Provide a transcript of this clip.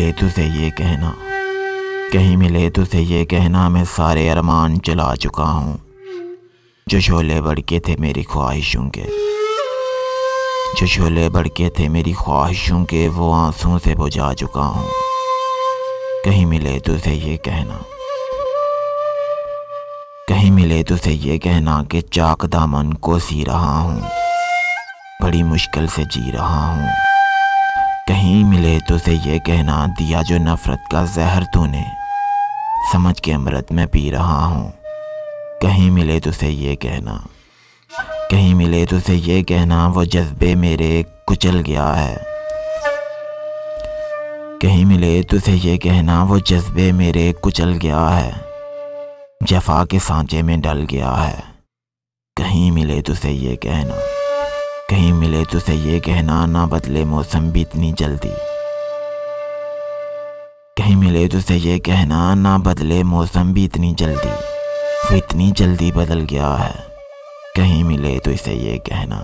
मिले तुझे ये कहना, कहीं मिले तुझे ये कहना, मैं सारे अरमान जला चुका हूँ। जो शोले भड़के थे मेरी ख्वाहिशों के, जो शोले भड़के थे मेरी ख्वाहिशों के, वो आंसुओं से बुझा चुका हूँ। कहीं मिले तुझे ये कहना, कहीं मिले तुझे ये कहना कि चाक दामन को सी रहा हूँ, बड़ी मुश्किल से जी रहा हूँ। कहीं मिले तुझे ये कहना, दिया जो नफ़रत का जहर तूने, समझ के अमृत में पी रहा हूँ। कहीं मिले तुझे ये कहना, कहीं मिले तुझे ये कहना, वो जज्बे मेरे कुचल गया है। कहीं मिले तुझे ये कहना, वो जज्बे मेरे कुचल गया है, जफा के सांचे में डल गया है। कहीं मिले तुझे ये कहना, कहीं मिले तुझे ये कहना, ना बदले मौसम भी इतनी जल्दी। कहीं मिले तुझे ये कहना, ना बदले मौसम भी इतनी जल्दी, वो इतनी जल्दी बदल गया है। कहीं मिले तुझे ये कहना।